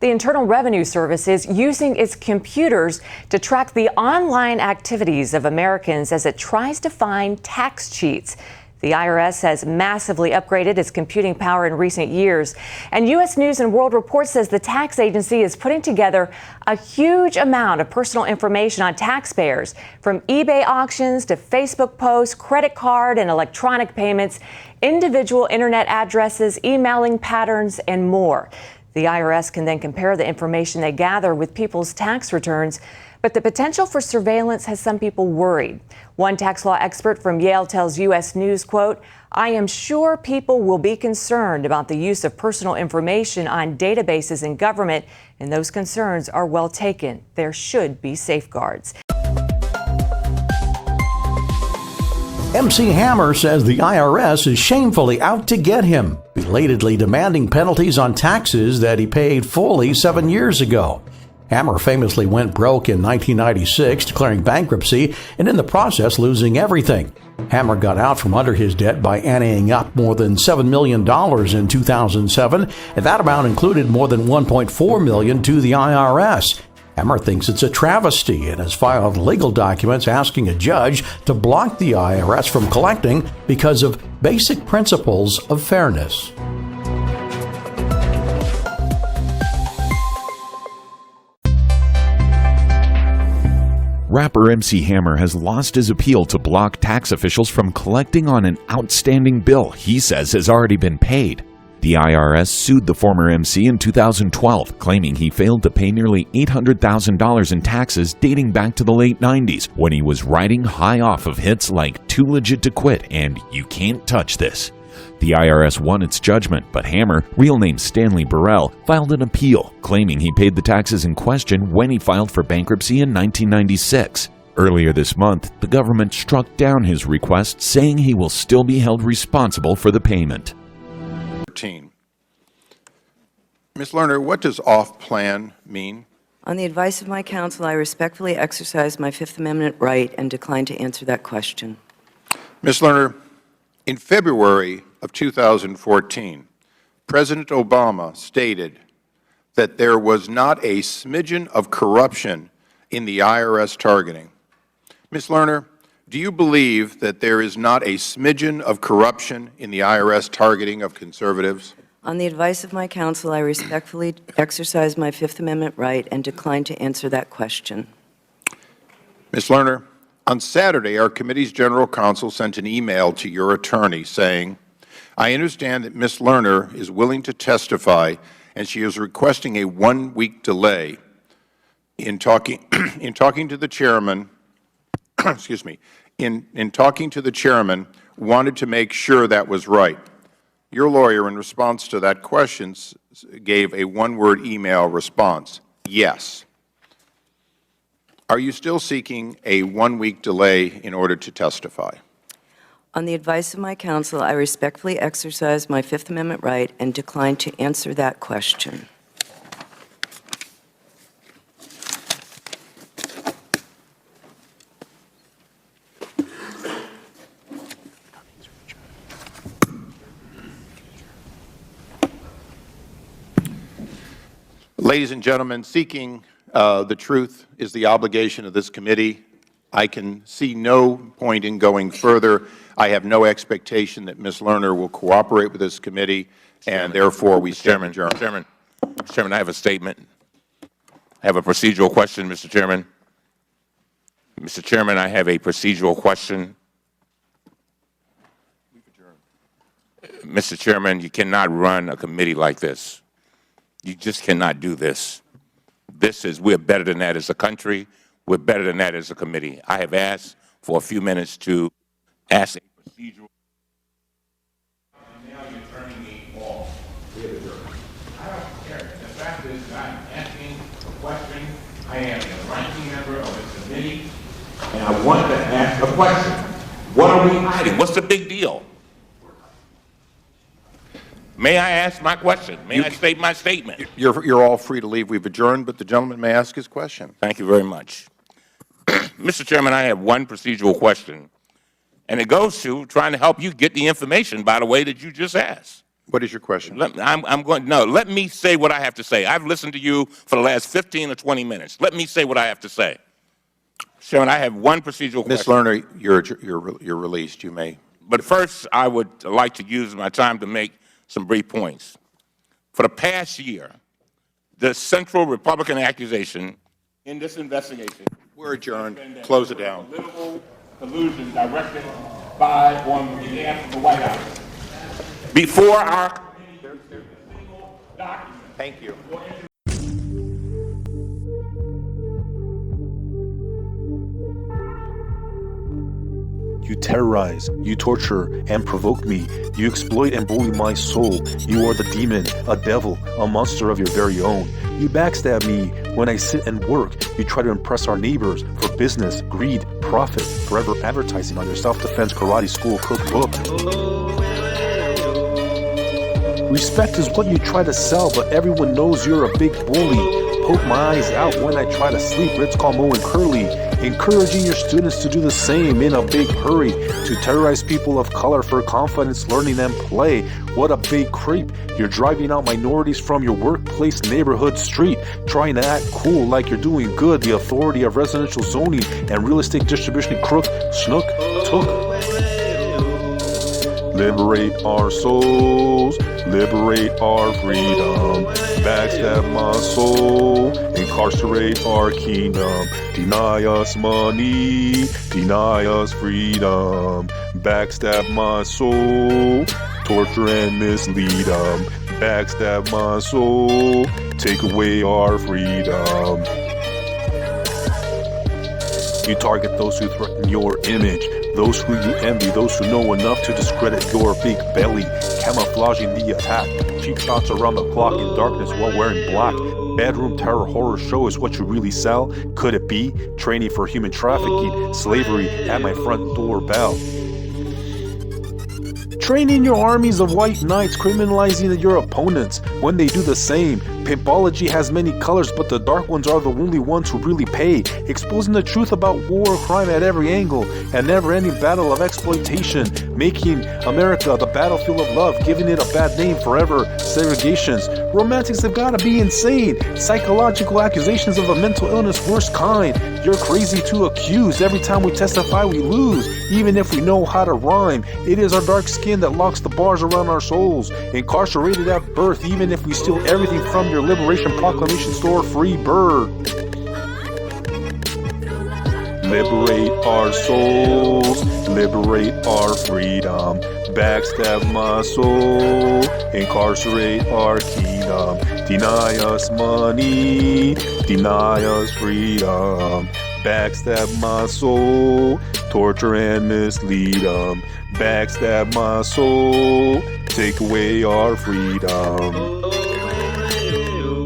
The Internal Revenue Service is using its computers to track the online activities of Americans as it tries to find tax cheats. The IRS has massively upgraded its computing power in recent years. And U.S. News and World Report says the tax agency is putting together a huge amount of personal information on taxpayers, from eBay auctions to Facebook posts, credit card and electronic payments, individual internet addresses, emailing patterns, and more. The IRS can then compare the information they gather with people's tax returns. But the potential for surveillance has some people worried. One tax law expert from Yale tells U.S. News, quote, "I am sure people will be concerned about the use of personal information on databases in government, and those concerns are well taken. There should be safeguards." MC Hammer says the IRS is shamefully out to get him, belatedly demanding penalties on taxes that he paid fully 7 years ago. Hammer famously went broke in 1996, declaring bankruptcy and in the process losing everything. Hammer got out from under his debt by anteing up more than $7 million in 2007, and that amount included more than $1.4 million to the IRS. Hammer thinks it's a travesty and has filed legal documents asking a judge to block the IRS from collecting because of basic principles of fairness. Rapper MC Hammer has lost his appeal to block tax officials from collecting on an outstanding bill he says has already been paid. The IRS sued the former MC in 2012, claiming he failed to pay nearly $800,000 in taxes dating back to the late 90s, when he was riding high off of hits like Too Legit to Quit and You Can't Touch This. The IRS won its judgment, but Hammer, real name Stanley Burrell, filed an appeal, claiming he paid the taxes in question when he filed for bankruptcy in 1996. Earlier this month, the government struck down his request, saying he will still be held responsible for the payment. Ms. Lerner, what does off-plan mean? On the advice of my counsel, I respectfully exercise my Fifth Amendment right and decline to answer that question. Ms. Lerner, in February of 2014, President Obama stated that there was not a smidgen of corruption in the IRS targeting. Ms. Lerner, do you believe that there is not a smidgen of corruption in the IRS targeting of conservatives? On the advice of my counsel, I respectfully exercise my Fifth Amendment right and decline to answer that question. Ms. Lerner, on Saturday, our committee's general counsel sent an email to your attorney saying, "I understand that Ms. Lerner is willing to testify and she is requesting a one-week delay in talking to the chairman, excuse me, in talking to the chairman, wanted to make sure that was right." Your lawyer, in response to that question, gave a one-word email response, "Yes." Are you still seeking a one-week delay in order to testify? On the advice of my counsel, I respectfully exercise my Fifth Amendment right and decline to answer that question. Ladies and gentlemen, seeking the truth is the obligation of this committee. I can see no point in going further. I have no expectation that Ms. Lerner will cooperate with this committee, and therefore we stand adjourned. Mr. Chairman, I have a statement. I have a procedural question, Mr. Chairman. Mr. Chairman, I have a procedural question. Mr. Chairman, you cannot run a committee like this. You just cannot do this. We're better than that as a country. We're better than that as a committee. I have asked for a few minutes to ask a procedural. And now you're turning me off. I don't care. The fact is that I'm asking a question. I am the ranking member of the committee, and I want to ask a question. What are we hiding? What's the big deal? May I ask my question? May I state my statement? You're all free to leave. We've adjourned, but the gentleman may ask his question. Thank you very much. Mr. Chairman, I have one procedural question, and it goes to trying to help you get the information by the way that you just asked. What is your question? Let me say what I have to say. I've listened to you for the last 15 or 20 minutes. Let me say what I have to say. Chairman, I have one procedural question. Ms. Lerner, you're released. You may. But first, I would like to use my time to make some brief points. For the past year, the central Republican accusation in this investigation. We're adjourned. Close it down. Political collusion directed by, on behalf of the White House. Before our single document. Thank you. You terrorize, you torture and provoke me. You exploit and bully my soul. You are the demon, a devil, a monster of your very own. You backstab me when I sit and work. You try to impress our neighbors for business, greed, profit, forever advertising on your self-defense karate school cookbook. Respect is what you try to sell, but everyone knows you're a big bully. Poke my eyes out when I try to sleep. Let's call Mo and Curly. Encouraging your students to do the same in a big hurry. To terrorize people of color for confidence, learning, and play. What a big creep. You're driving out minorities from your workplace, neighborhood, street. Trying to act cool like you're doing good. The authority of residential zoning and real estate distribution crook, snook, took. Liberate our souls, liberate our freedom, backstab my soul, incarcerate our kingdom, deny us money, deny us freedom, backstab my soul, torture and mislead them, backstab my soul, take away our freedom. You target those who threaten your image, those who you envy, those who know enough to discredit your big belly, camouflaging the attack, cheap shots around the clock in darkness while wearing black. Bedroom terror horror show is what you really sell? Could it be? Training for human trafficking, slavery at my front door bell. Training your armies of white knights, criminalizing your opponents when they do the same. Pimpology has many colors, but the dark ones are the only ones who really pay. Exposing the truth about war, crime at every angle, and never-ending battle of exploitation. Making America the battlefield of love, giving it a bad name forever. Segregations. Romantics have gotta be insane. Psychological accusations of a mental illness worst kind. You're crazy to accuse. Every time we testify we lose. Even if we know how to rhyme. It is our dark skin that locks the bars around our souls. Incarcerated at birth, even if we steal everything from your Liberation Proclamation store, free bird. Liberate our souls, liberate our freedom, backstab my soul, incarcerate our kingdom, deny us money, deny us freedom, backstab my soul, torture and mislead them, backstab my soul, take away our freedom.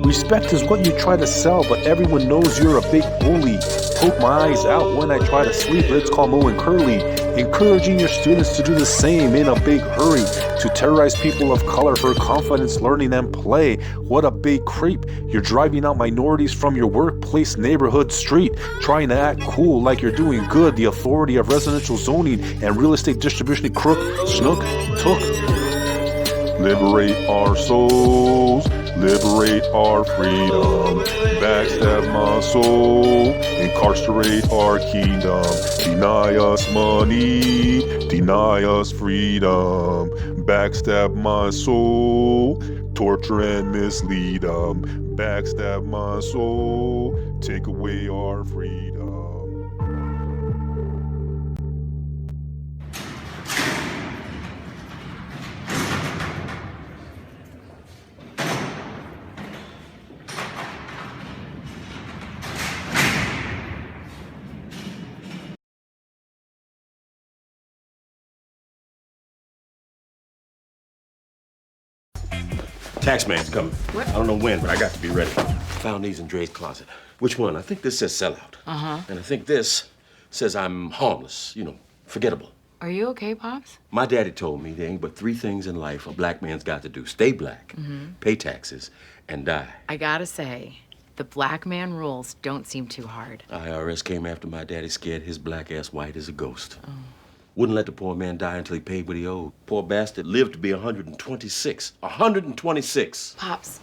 Respect is what you try to sell, but everyone knows you're a big bully. Poke my eyes out when I try to sleep. Let's call Mo and Curly. Encouraging your students to do the same in a big hurry. To terrorize people of color for confidence, learning, and play. What a big creep. You're driving out minorities from your workplace, neighborhood, street. Trying to act cool like you're doing good. The authority of residential zoning and real estate distribution crook, snook, took. Liberate our souls. Liberate our freedom, backstab my soul, incarcerate our kingdom, deny us money, deny us freedom, backstab my soul, torture and mislead them, backstab my soul, take away our freedom. Taxman's coming. What? I don't know when, but I got to be ready. Found these in Dre's closet. Which one? I think this says sellout. Uh-huh. And I think this says I'm harmless, forgettable. Are you okay, Pops? My daddy told me there ain't but 3 things in life a black man's got to do. Stay black, pay taxes, and die. I gotta say, the black man rules don't seem too hard. IRS came after my daddy, scared his black ass white as a ghost. Oh. Wouldn't let the poor man die until he paid what he owed. Poor bastard lived to be 126. 126! Pops,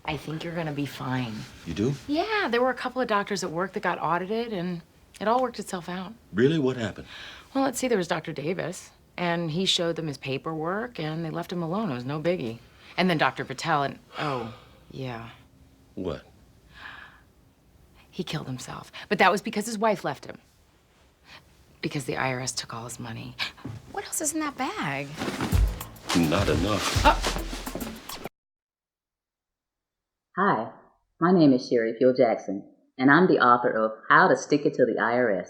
I think you're gonna be fine. You do? Yeah, there were a couple of doctors at work that got audited, and it all worked itself out. Really? What happened? Well, let's see, there was Dr. Davis, and he showed them his paperwork, and they left him alone. It was no biggie. And then Dr. Patel, and oh, yeah, What? he killed himself. But that was because his wife left him. Because the IRS took all his money. What else is in that bag? Not enough. Hi, my name is Sherry Field Jackson, and I'm the author of How to Stick It to the IRS,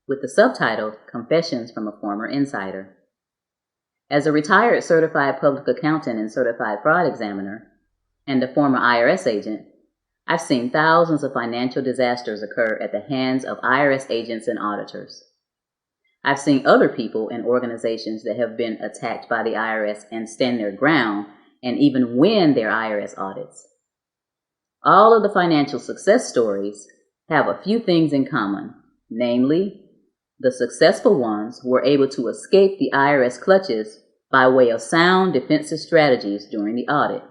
with the subtitle Confessions from a Former Insider. As a retired certified public accountant and certified fraud examiner, and a former IRS agent, I've seen thousands of financial disasters occur at the hands of IRS agents and auditors. I've seen other people and organizations that have been attacked by the IRS and stand their ground and even win their IRS audits. All of the financial success stories have a few things in common, namely, the successful ones were able to escape the IRS clutches by way of sound defensive strategies during the audit.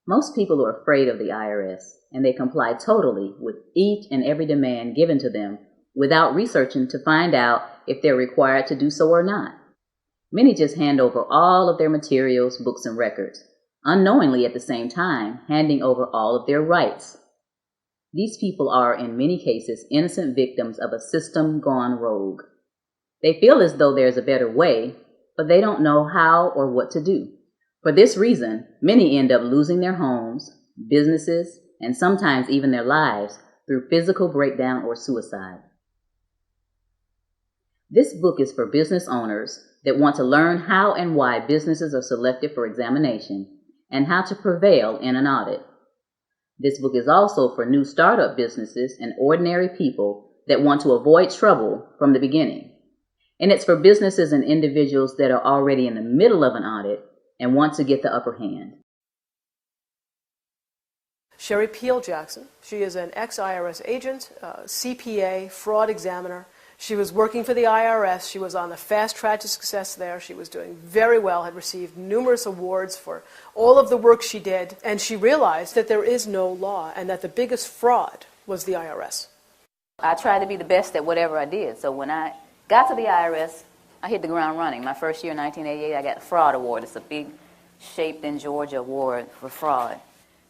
Most people are afraid of the IRS, and they comply totally with each and every demand given to them without researching to find out if they're required to do so or not. Many just hand over all of their materials, books, and records, unknowingly at the same time handing over all of their rights. These people are, in many cases, innocent victims of a system gone rogue. They feel as though there's a better way, but they don't know how or what to do. For this reason, many end up losing their homes, businesses, and sometimes even their lives through physical breakdown or suicide. This book is for business owners that want to learn how and why businesses are selected for examination and how to prevail in an audit. This book is also for new startup businesses and ordinary people that want to avoid trouble from the beginning. And it's for businesses and individuals that are already in the middle of an audit and want to get the upper hand. Sherry Peel Jackson. She is an ex-IRS agent, CPA, fraud examiner. She was working for the IRS. She was on the fast track to success there. She was doing very well, had received numerous awards for all of the work she did. And she realized that there is no law and that the biggest fraud was the IRS. I tried to be the best at whatever I did. So when I got to the IRS, I hit the ground running. My first year in 1988, I got the Fraud Award. It's a big Shaped in Georgia award for fraud.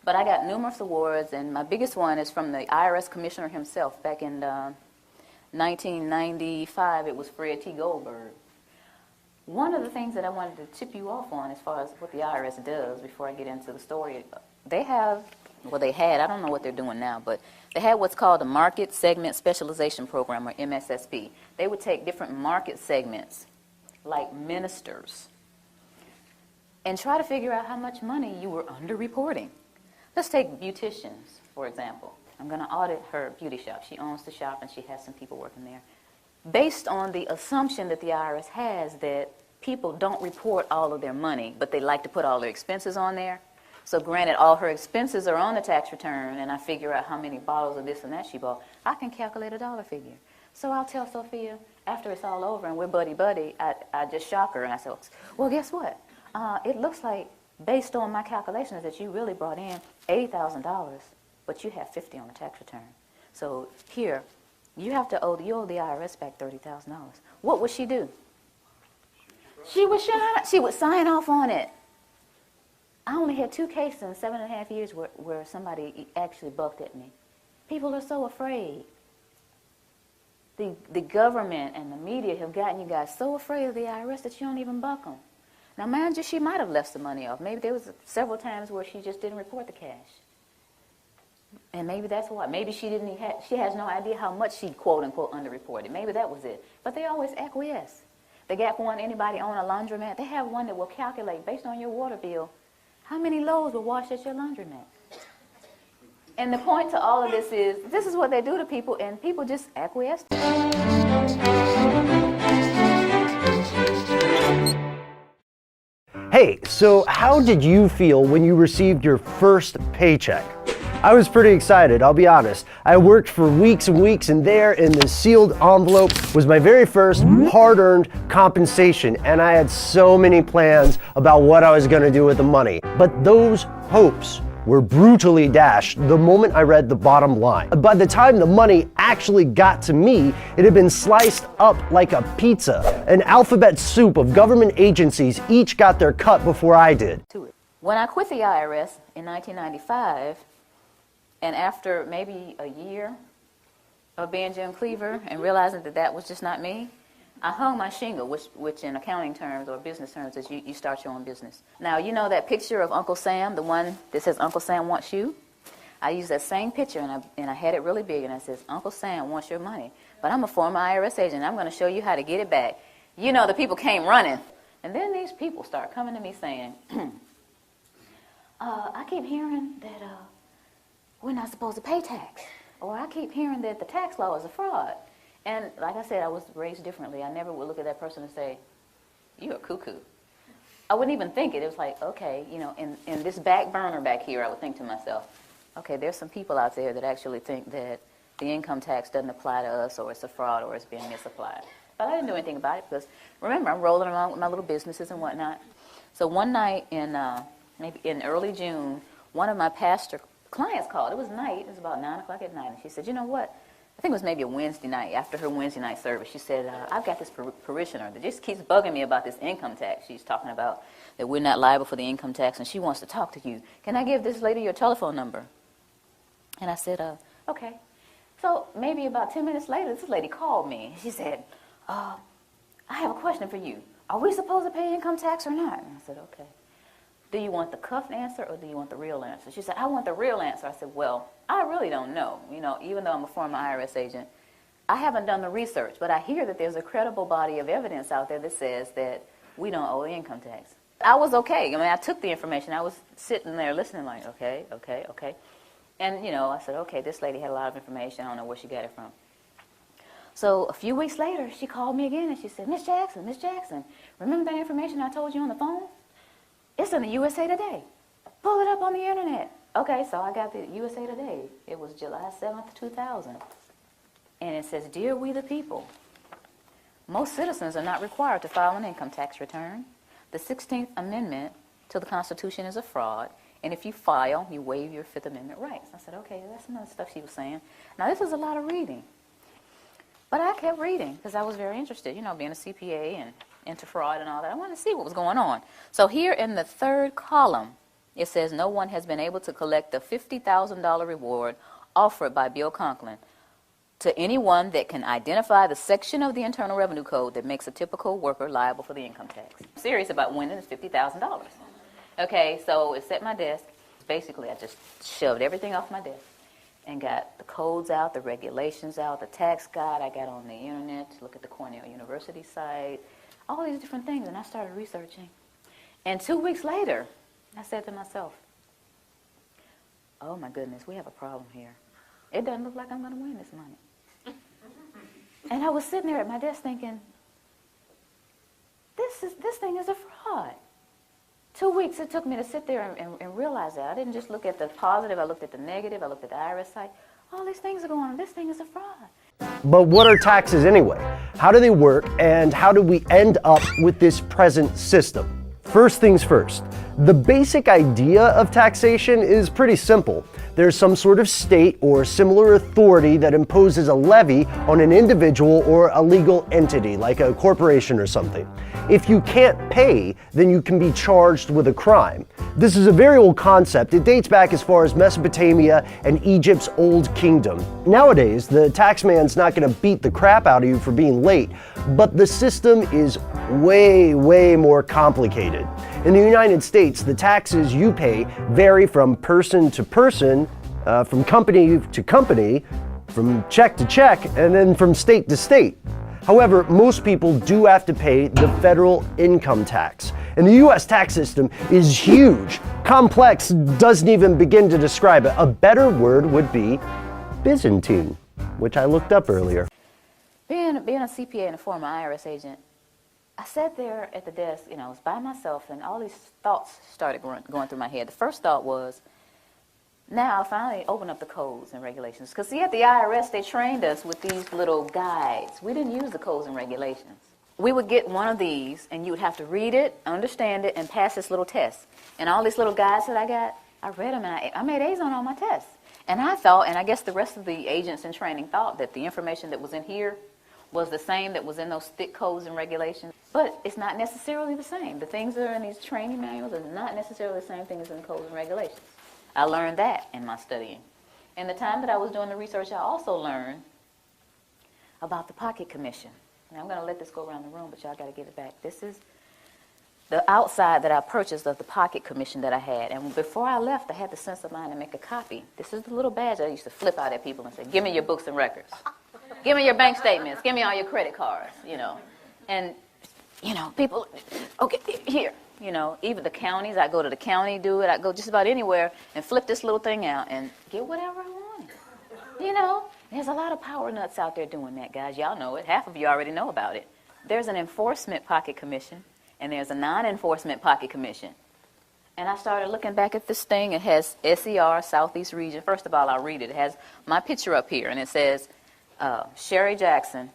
But I got numerous awards, and my biggest one is from the IRS commissioner himself back in 1995. It was Fred T. Goldberg. One of the things that I wanted to tip you off on as far as what the IRS does before I get into the story, they had, I don't know what they're doing now, but they had what's called a Market Segment Specialization Program, or MSSP. They would take different market segments, like ministers, and try to figure out how much money you were underreporting. Let's take beauticians, for example. I'm going to audit her beauty shop. She owns the shop and she has some people working there. Based on the assumption that the IRS has that people don't report all of their money, but they like to put all their expenses on there. So granted, all her expenses are on the tax return, and I figure out how many bottles of this and that she bought, I can calculate a dollar figure. So I'll tell Sophia, after it's all over and we're buddy-buddy, I just shock her and I say, well, guess what? It looks like, based on my calculations, that you really brought in $80,000, but you have $50 on the tax return. So here, you owe the IRS back $30,000. What would she do? She would sign off on it. I only had 2 cases in 7.5 years where somebody actually bucked at me. People are so afraid. The government and the media have gotten you guys so afraid of the IRS that you don't even buck them. Now, mind you, she might have left some money off. Maybe there was several times where she just didn't report the cash. And maybe that's why. Maybe she has no idea how much she, quote-unquote, underreported. Maybe that was it. But they always acquiesce. They got one, anybody own a laundromat, they have one that will calculate, based on your water bill, how many loads were washed at your laundromat. And the point to all of this is what they do to people, and people just acquiesce. Hey, so how did you feel when you received your first paycheck? I was pretty excited, I'll be honest. I worked for weeks and weeks, and there in the sealed envelope was my very first hard-earned compensation, and I had so many plans about what I was going to do with the money. But those hopes were brutally dashed the moment I read the bottom line. By the time the money actually got to me, it had been sliced up like a pizza. An alphabet soup of government agencies each got their cut before I did. When I quit the IRS in 1995, and after maybe a year of being Jim Cleaver and realizing that that was just not me, I hung my shingle, which in accounting terms or business terms is you start your own business. Now, you know that picture of Uncle Sam, the one that says Uncle Sam wants you? I used that same picture and I had it really big, and I says, Uncle Sam wants your money, but I'm a former IRS agent and I'm going to show you how to get it back. You know, the people came running. And then these people start coming to me saying, I keep hearing that we're not supposed to pay tax. Or I keep hearing that the tax law is a fraud. And like I said, I was raised differently. I never would look at that person and say, you're a cuckoo. I wouldn't even think it. It was like, okay, you know, in this back burner back here, I would think to myself, okay, there's some people out there that actually think that the income tax doesn't apply to us, or it's a fraud, or it's being misapplied. But I didn't do anything about it because, remember, I'm rolling around with my little businesses and whatnot. So one night maybe in early June, one of my pastor clients called. It was night. It was about 9 o'clock at night. And she said, you know what? I think it was maybe a Wednesday night, after her Wednesday night service. She said, I've got this parishioner that just keeps bugging me about this income tax. She's talking about that we're not liable for the income tax, and she wants to talk to you. Can I give this lady your telephone number? And I said, okay. So maybe about 10 minutes later, this lady called me. She said, I have a question for you. Are we supposed to pay income tax or not? And I said, okay. Do you want the cuffed answer or do you want the real answer? She said, I want the real answer. I said, well, I really don't know. You know, even though I'm a former IRS agent, I haven't done the research, but I hear that there's a credible body of evidence out there that says that we don't owe the income tax. I was okay. I mean, I took the information. I was sitting there listening like, okay. And, you know, I said, okay, this lady had a lot of information. I don't know where she got it from. So a few weeks later, she called me again and she said, Miss Jackson, remember that information I told you on the phone? It's in the USA Today. Pull it up on the internet. Okay, so I got the USA Today. It was July 7th, 2000. And it says, Dear we the people, most citizens are not required to file an income tax return. The 16th Amendment to the Constitution is a fraud. And if you file, you waive your Fifth Amendment rights. I said, okay, that's some of the stuff she was saying. Now, this is a lot of reading. But I kept reading because I was very interested, you know, being a CPA and into fraud and all that. I wanted to see what was going on. So here in the third column, it says no one has been able to collect the $50,000 reward offered by Bill Conklin to anyone that can identify the section of the Internal Revenue Code that makes a typical worker liable for the income tax. I'm serious about winning this $50,000. Okay, so it's at my desk. Basically, I just shoved everything off my desk and got the codes out, the regulations out, the tax guide. I got on the internet to look at the Cornell University site, all these different things, and I started researching. And 2 weeks later, I said to myself, oh my goodness, we have a problem here. It doesn't look like I'm going to win this money. And I was sitting there at my desk thinking, this thing is a fraud. 2 weeks it took me to sit there and realize that. I didn't just look at the positive, I looked at the negative, I looked at the IRS site. All these things are going on. This thing is a fraud. But what are taxes anyway? How do they work, and how do we end up with this present system? First things first, the basic idea of taxation is pretty simple. There's some sort of state or similar authority that imposes a levy on an individual or a legal entity, like a corporation or something. If you can't pay, then you can be charged with a crime. This is a very old concept. It dates back as far as Mesopotamia and Egypt's Old Kingdom. Nowadays, the taxman's not going to beat the crap out of you for being late, but the system is way, way more complicated. In the United States, the taxes you pay vary from person to person, from company to company, from check to check, and then from state to state. However, most people do have to pay the federal income tax. And the U.S. tax system is huge. Complex doesn't even begin to describe it. A better word would be Byzantine, which I looked up earlier. Being a CPA and a former IRS agent, I sat there at the desk, you know, I was by myself, and all these thoughts started going through my head. The first thought was, Now I finally open up the codes and regulations. Because see, at the IRS, they trained us with these little guides. We didn't use the codes and regulations. We would get one of these, and you would have to read it, understand it, and pass this little test. And all these little guides that I got, I read them, and I made A's on all my tests. And I thought, and I guess the rest of the agents in training thought, that the information that was in here was the same that was in those thick codes and regulations. But it's not necessarily the same. The things that are in these training manuals are not necessarily the same thing as in the codes and regulations. I learned that in my studying. In the time that I was doing the research, I also learned about the Pocket Commission. And I'm going to let this go around the room, but y'all got to get it back. This is the outside that I purchased of the Pocket Commission that I had. And before I left, I had the sense of mind to make a copy. This is the little badge I used to flip out at people and say, give me your books and records. Give me your bank statements. Give me all your credit cards, you know. And, you know, people, okay, here, you know, even the counties, I go to the county, do it. I go just about anywhere and flip this little thing out and get whatever I want. You know, there's a lot of power nuts out there doing that, guys. Y'all know it. Half of you already know about it. There's an enforcement pocket commission, and there's a non-enforcement pocket commission. And I started looking back at this thing. It has SER, Southeast Region. First of all, I'll read it. It has my picture up here, and it says, Sherry Jackson,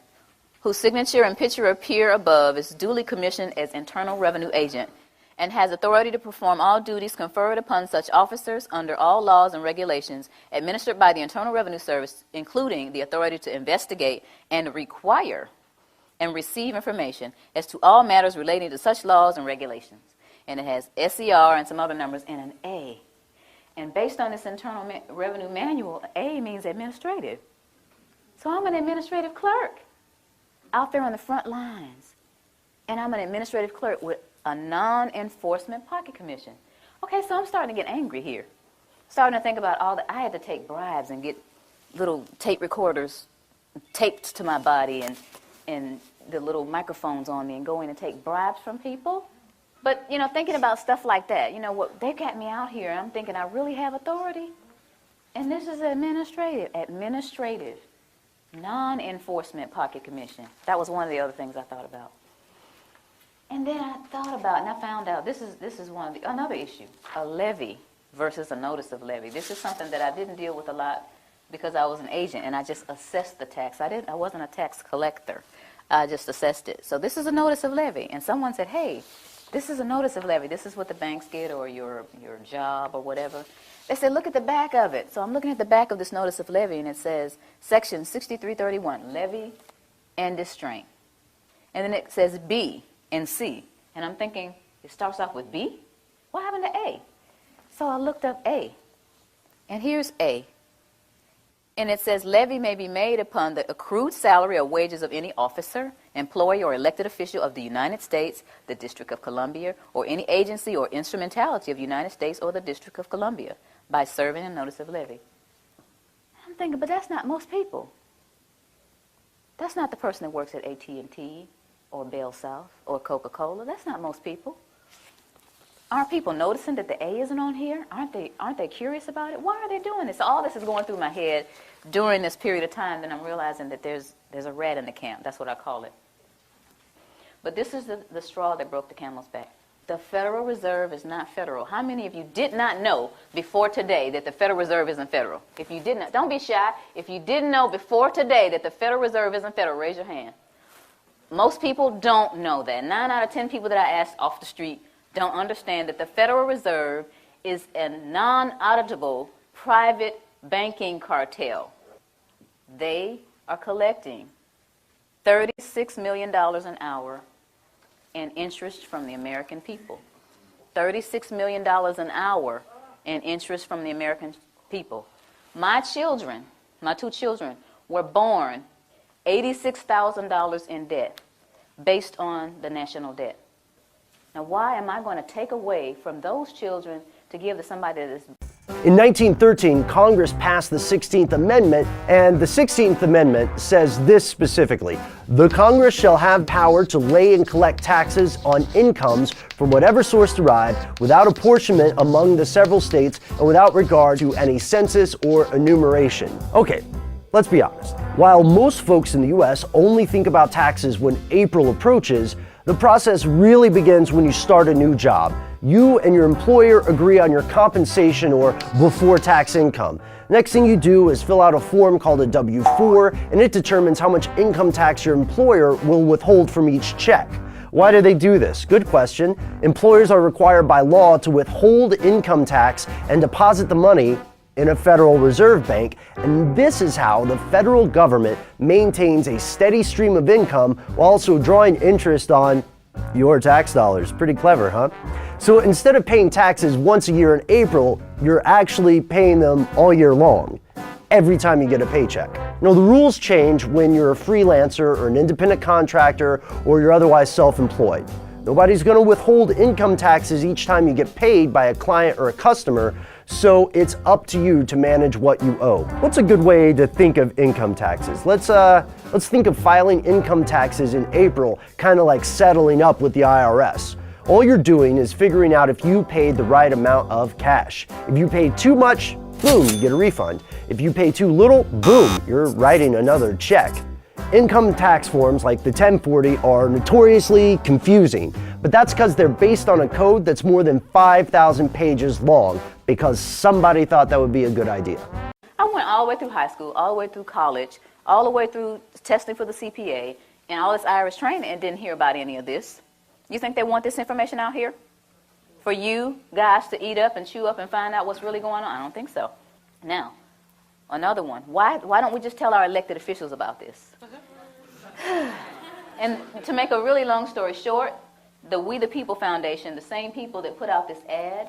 whose signature and picture appear above, is duly commissioned as Internal Revenue Agent and has authority to perform all duties conferred upon such officers under all laws and regulations administered by the Internal Revenue Service, including the authority to investigate and require and receive information as to all matters relating to such laws and regulations. And it has SER and some other numbers and an A. And based on this Internal Revenue Manual, A means administrative. So I'm an administrative clerk out there on the front lines. And I'm an administrative clerk with a non-enforcement pocket commission. Okay, so I'm starting to get angry here. Starting to think about all that. I had to take bribes and get little tape recorders taped to my body and the little microphones on me and go in and take bribes from people. But, you know, thinking about stuff like that, you know, what they've got me out here, and I'm thinking I really have authority. And this is administrative, non-enforcement pocket commission. That was one of the other things I thought about. And then I thought about, and I found out, this is one of another issue, a levy versus a notice of levy. This is something that I didn't deal with a lot because I was an agent and I just assessed the tax. I wasn't a tax collector. I just assessed it. So this is a notice of levy. And someone said, hey, this is a notice of levy. This is what the banks get, or your job or whatever. They said, look at the back of it. So I'm looking at the back of this notice of levy, and it says, Section 6331, levy and distraint. And then it says B and C. And I'm thinking, it starts off with B? What happened to A? So I looked up A. And here's A. And it says, levy may be made upon the accrued salary or wages of any officer, employee, or elected official of the United States, the District of Columbia, or any agency or instrumentality of the United States or the District of Columbia by serving a notice of levy. I'm thinking, but that's not most people. That's not the person that works at AT&T or Bell South or Coca-Cola. That's not most people. Aren't people noticing that the A isn't on here? Aren't they curious about it? Why are they doing this? All this is going through my head during this period of time, then I'm realizing that there's a rat in the camp. That's what I call it. But this is the straw that broke the camel's back. The Federal Reserve is not federal. How many of you did not know before today that the Federal Reserve isn't federal? If you didn't, don't be shy. If you didn't know before today that the Federal Reserve isn't federal, raise your hand. Most people don't know that. 9 out of 10 people that I asked off the street don't understand that the Federal Reserve is a non-auditable private banking cartel. They are collecting $36 million an hour in interest from the American people. $36 million an hour in interest from the American people. My children, my 2 children, were born $86,000 in debt based on the national debt. Now, why am I going to take away from those children to give to somebody that is... In 1913, Congress passed the 16th Amendment, and the 16th Amendment says this specifically: the Congress shall have power to lay and collect taxes on incomes from whatever source derived, without apportionment among the several states, and without regard to any census or enumeration. Okay, let's be honest. While most folks in the U.S. only think about taxes when April approaches, The process really begins when you start a new job. You and your employer agree on your compensation or before tax income. Next thing you do is fill out a form called a W-4, and it determines how much income tax your employer will withhold from each check. Why do they do this? Good question. Employers are required by law to withhold income tax and deposit the money in a Federal Reserve Bank, and this is how the federal government maintains a steady stream of income while also drawing interest on your tax dollars. Pretty clever, huh? So instead of paying taxes once a year in April, you're actually paying them all year long, every time you get a paycheck. Now, the rules change when you're a freelancer or an independent contractor or you're otherwise self-employed. Nobody's going to withhold income taxes each time you get paid by a client or a customer, so it's up to you to manage what you owe. What's a good way to think of income taxes? Let's think of filing income taxes in April, kind of like settling up with the IRS. All you're doing is figuring out if you paid the right amount of cash. If you paid too much, boom, you get a refund. If you pay too little, boom, you're writing another check. Income tax forms like the 1040 are notoriously confusing, but that's because they're based on a code that's more than 5,000 pages long because somebody thought that would be a good idea. I went all the way through high school, all the way through college, all the way through testing for the CPA, and all this Irish training and didn't hear about any of this. You think they want this information out here? For you guys to eat up and chew up and find out what's really going on? I don't think so. Now, another one. Why don't we just tell our elected officials about this? And to make a really long story short, the We the People Foundation, the same people that put out this ad,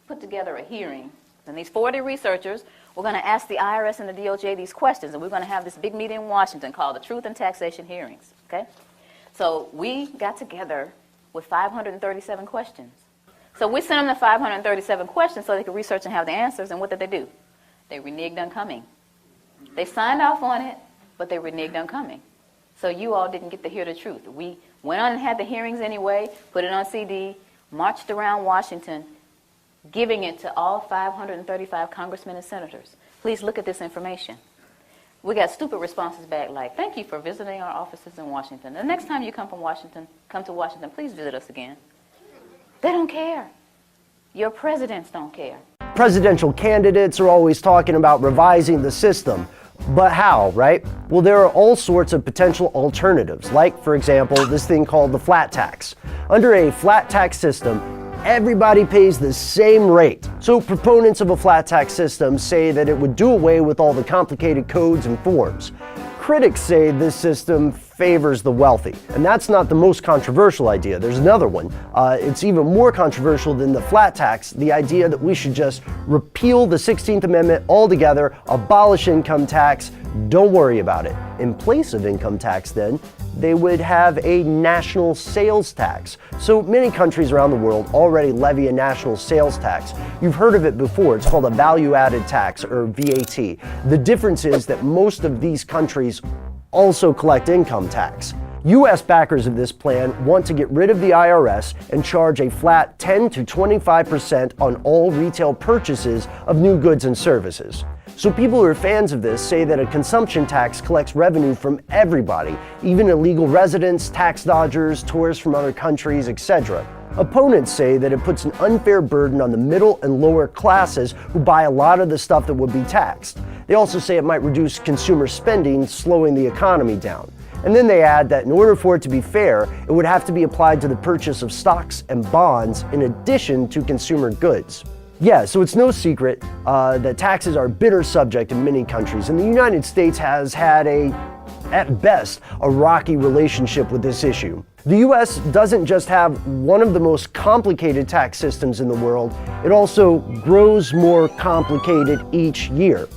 put together a hearing. And these 40 researchers were going to ask the IRS and the DOJ these questions, and we're going to have this big meeting in Washington called the Truth and Taxation Hearings, okay? So we got together with 537 questions. So we sent them the 537 questions so they could research and have the answers, and what did they do? They reneged on coming. They signed off on it, but they reneged on coming. So you all didn't get to hear the truth. We went on and had the hearings anyway, put it on CD, marched around Washington, giving it to all 535 congressmen and senators. Please look at this information. We got stupid responses back like, thank you for visiting our offices in Washington. The next time you come to Washington, please visit us again. They don't care. Your presidents don't care. Presidential candidates are always talking about revising the system. But how, right? Well, there are all sorts of potential alternatives, like, for example, this thing called the flat tax. Under a flat tax system, everybody pays the same rate. So proponents of a flat tax system say that it would do away with all the complicated codes and forms. Critics say this system favors the wealthy, and that's not the most controversial idea. There's another one. It's even more controversial than the flat tax, the idea that we should just repeal the 16th Amendment altogether, abolish income tax, don't worry about it. In place of income tax, then, they would have a national sales tax. So many countries around the world already levy a national sales tax. You've heard of it before. It's called a value-added tax, or VAT. The difference is that most of these countries also collect income tax. U.S. backers of this plan want to get rid of the IRS and charge a flat 10 to 25% on all retail purchases of new goods and services. So people who are fans of this say that a consumption tax collects revenue from everybody, even illegal residents, tax dodgers, tourists from other countries, etc. Opponents say that it puts an unfair burden on the middle and lower classes who buy a lot of the stuff that would be taxed. They also say it might reduce consumer spending, slowing the economy down. And then they add that in order for it to be fair, it would have to be applied to the purchase of stocks and bonds in addition to consumer goods. Yeah, so it's no secret that taxes are a bitter subject in many countries, and the United States has had at best, a rocky relationship with this issue. The US doesn't just have one of the most complicated tax systems in the world, it also grows more complicated each year.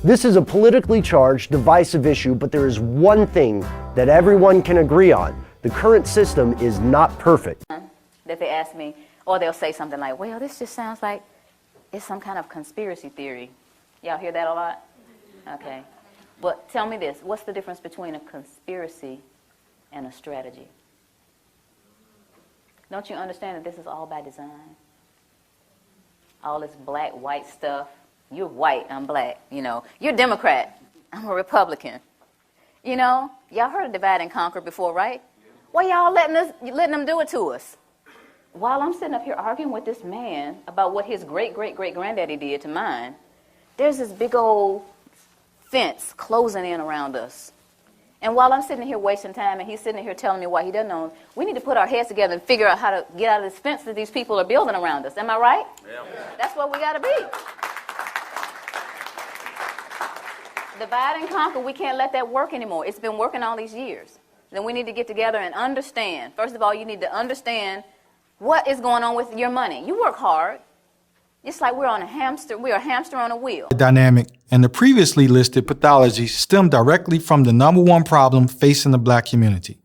This is a politically charged, divisive issue, but there is one thing that everyone can agree on. The current system is not perfect. That they ask me, or they'll say something like, well, this just sounds like it's some kind of conspiracy theory. Y'all hear that a lot? Okay. But tell me this, what's the difference between a conspiracy and a strategy? Don't you understand that this is all by design? All this black, white stuff. You're white, I'm black, you know. You're Democrat, I'm a Republican. You know, y'all heard of divide and conquer before, right? Why y'all letting them do it to us? While I'm sitting up here arguing with this man about what his great-great-great-granddaddy did to mine, there's this big old fence closing in around us. And while I'm sitting here wasting time and he's sitting here telling me why he doesn't know, we need to put our heads together and figure out how to get out of this fence that these people are building around us. Am I right? Yeah. That's what we got to be. Divide and conquer, we can't let that work anymore. It's been working all these years. Then we need to get together and understand. First of all, you need to understand what is going on with your money. You work hard. It's like we're a hamster on a wheel. Dynamic and the previously listed pathologies stem directly from the number one problem facing the black community.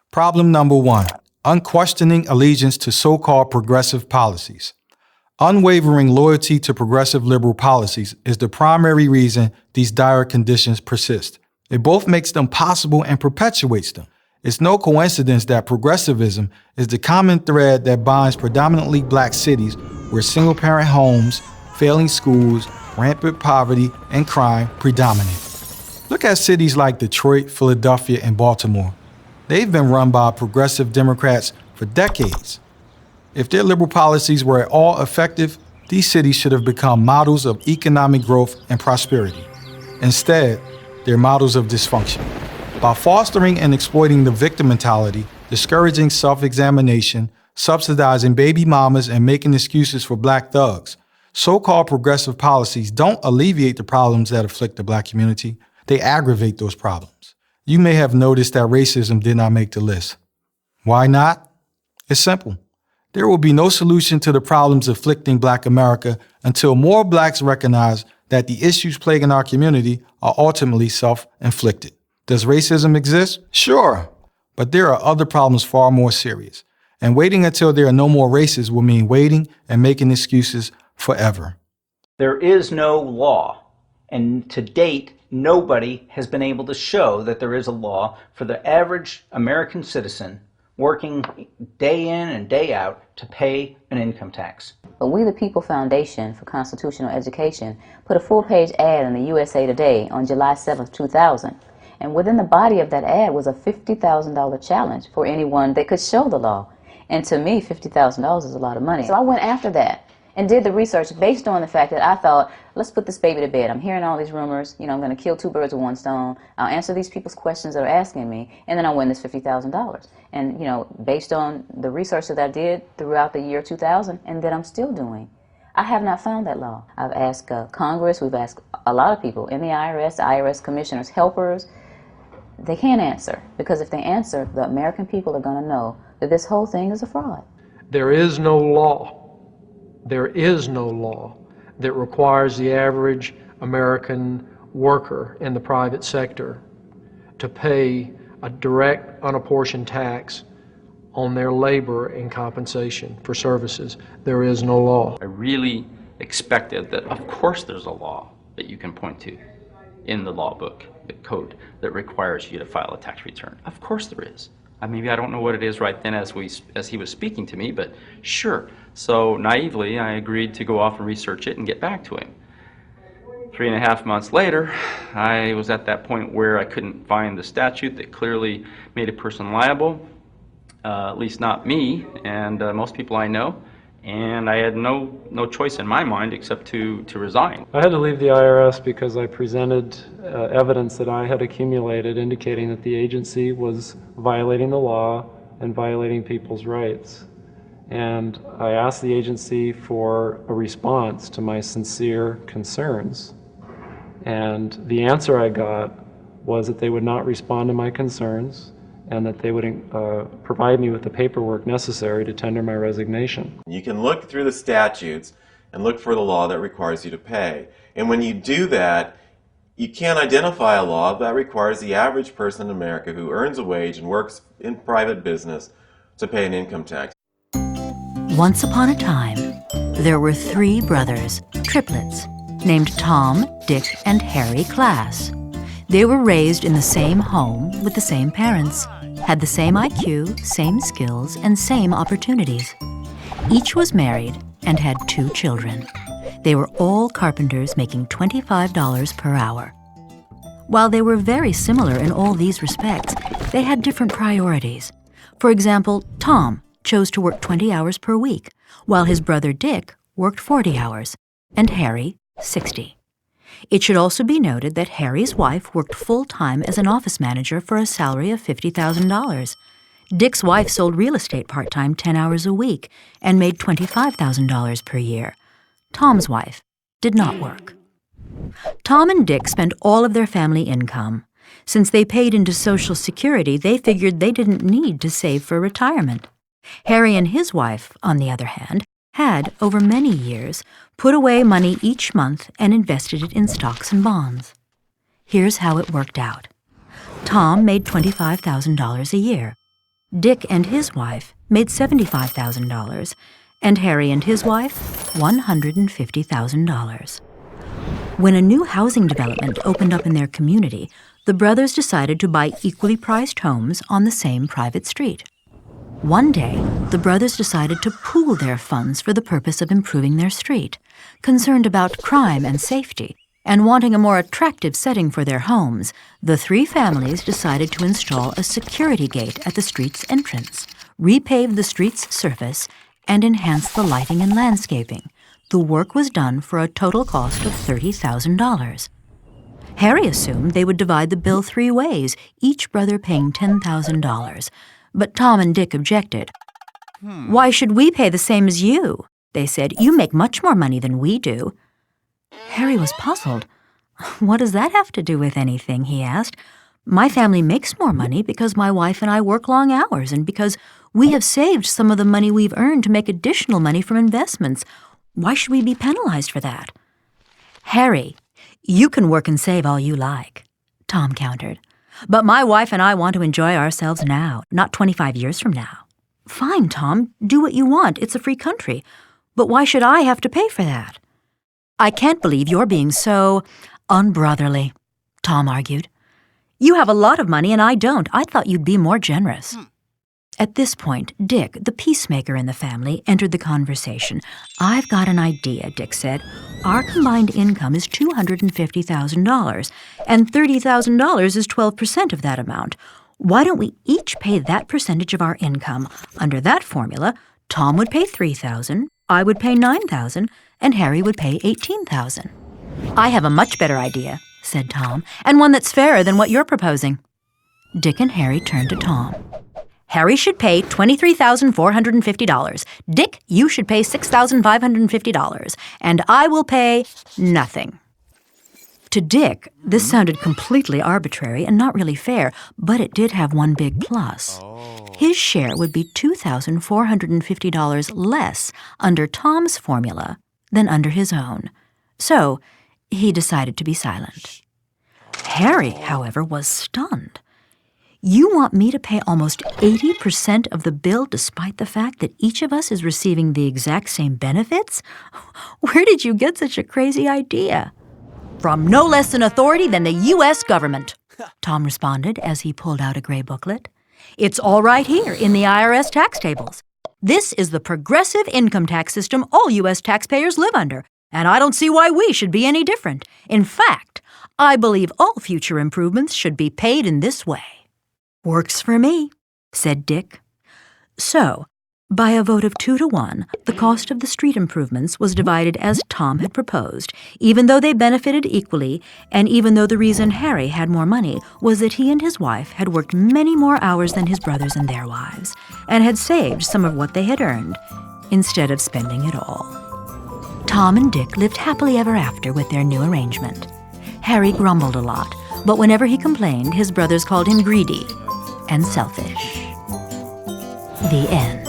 Problem number one, unquestioning allegiance to so-called progressive policies. Unwavering loyalty to progressive liberal policies is the primary reason these dire conditions persist. It both makes them possible and perpetuates them. It's no coincidence that progressivism is the common thread that binds predominantly black cities where single-parent homes, failing schools, rampant poverty, and crime predominate. Look at cities like Detroit, Philadelphia, and Baltimore. They've been run by progressive Democrats for decades. If their liberal policies were at all effective, these cities should have become models of economic growth and prosperity. Instead, they're models of dysfunction. By fostering and exploiting the victim mentality, discouraging self-examination, subsidizing baby mamas, and making excuses for black thugs, so-called progressive policies don't alleviate the problems that afflict the black community. They aggravate those problems. You may have noticed that racism did not make the list. Why not? It's simple. There will be no solution to the problems afflicting Black America until more blacks recognize that the issues plaguing our community are ultimately self-inflicted. Does racism exist? Sure, but there are other problems far more serious. And waiting until there are no more races will mean waiting and making excuses forever. There is no law, and to date, nobody has been able to show that there is a law for the average American citizen working day in and day out to pay an income tax. But We the People Foundation for Constitutional Education put a full-page ad in the USA Today on July 7th, 2000. And within the body of that ad was a $50,000 challenge for anyone that could show the law. And to me, $50,000 is a lot of money. So I went after that and did the research based on the fact that I thought, let's put this baby to bed. I'm hearing all these rumors. I'm going to kill two birds with one stone. I'll answer these people's questions that are asking me, and then I'll win this $50,000. And, based on the research that I did throughout the year 2000 and that I'm still doing, I have not found that law. I've asked Congress, we've asked a lot of people in the IRS commissioners, helpers. They can't answer, because if they answer, the American people are going to know that this whole thing is a fraud. There is no law. There is no law that requires the average American worker in the private sector to pay a direct, unapportioned tax on their labor and compensation for services. There is no law. I really expected that, of course there's a law that you can point to in the law book, the code, that requires you to file a tax return. Of course there is. Maybe I don't know what it is right then as he was speaking to me, but sure. So naively, I agreed to go off and research it and get back to him. 3.5 months later, I was at that point where I couldn't find the statute that clearly made a person liable, at least not me and most people I know, and I had no choice in my mind except to resign. I had to leave the IRS because I presented evidence that I had accumulated indicating that the agency was violating the law and violating people's rights. And I asked the agency for a response to my sincere concerns. And the answer I got was that they would not respond to my concerns and that they would provide me with the paperwork necessary to tender my resignation. You can look through the statutes and look for the law that requires you to pay. And when you do that, you can't identify a law that requires the average person in America who earns a wage and works in private business to pay an income tax. Once upon a time, there were 3 brothers, triplets, named Tom, Dick, and Harry Class. They were raised in the same home with the same parents, had the same IQ, same skills, and same opportunities. Each was married and had 2 children. They were all carpenters making $25 per hour. While they were very similar in all these respects, they had different priorities. For example, Tom chose to work 20 hours per week, while his brother Dick worked 40 hours, and Harry 60. It should also be noted that Harry's wife worked full-time as an office manager for a salary of $50,000. Dick's wife sold real estate part-time 10 hours a week and made $25,000 per year. Tom's wife did not work. Tom and Dick spent all of their family income. Since they paid into Social Security, they figured they didn't need to save for retirement. Harry and his wife, on the other hand, had, over many years, put away money each month and invested it in stocks and bonds. Here's how it worked out. Tom made $25,000 a year. Dick and his wife made $75,000, and Harry and his wife $150,000. When a new housing development opened up in their community, the brothers decided to buy equally priced homes on the same private street. One day, the brothers decided to pool their funds for the purpose of improving their street. Concerned about crime and safety, and wanting a more attractive setting for their homes, the three families decided to install a security gate at the street's entrance, repave the street's surface, and enhance the lighting and landscaping. The work was done for a total cost of $30,000. Harry assumed they would divide the bill 3 ways, each brother paying $10,000. But Tom and Dick objected. "Why should we pay the same as you?" they said. "You make much more money than we do." Harry was puzzled. "What does that have to do with anything?" he asked. "My family makes more money because my wife and I work long hours and because we have saved some of the money we've earned to make additional money from investments. Why should we be penalized for that?" "Harry, you can work and save all you like," Tom countered. "But my wife and I want to enjoy ourselves now, not 25 years from now." "Fine, Tom, do what you want. It's a free country. But why should I have to pay for that?" "I can't believe you're being so unbrotherly," Tom argued. "You have a lot of money and I don't. I thought you'd be more generous." At this point, Dick, the peacemaker in the family, entered the conversation. "I've got an idea," Dick said. "Our combined income is $250,000, and $30,000 is 12% of that amount. Why don't we each pay that percentage of our income? Under that formula, Tom would pay $3,000, I would pay $9,000, and Harry would pay $18,000. "I have a much better idea," said Tom, "and one that's fairer than what you're proposing." Dick and Harry turned to Tom. "Harry should pay $23,450. Dick, you should pay $6,550. And I will pay nothing." To Dick, this sounded completely arbitrary and not really fair, but it did have one big plus. His share would be $2,450 less under Tom's formula than under his own. So he decided to be silent. Harry, however, was stunned. "You want me to pay almost 80% of the bill despite the fact that each of us is receiving the exact same benefits? Where did you get such a crazy idea?" "From no less an authority than the U.S. government," Tom responded as he pulled out a gray booklet. "It's all right here in the IRS tax tables. This is the progressive income tax system all U.S. taxpayers live under, and I don't see why we should be any different. In fact, I believe all future improvements should be paid in this way." "Works for me," said Dick. So, by a vote of 2-1, the cost of the street improvements was divided as Tom had proposed, even though they benefited equally, and even though the reason Harry had more money was that he and his wife had worked many more hours than his brothers and their wives, and had saved some of what they had earned, instead of spending it all. Tom and Dick lived happily ever after with their new arrangement. Harry grumbled a lot, but whenever he complained, his brothers called him greedy and selfish. The end.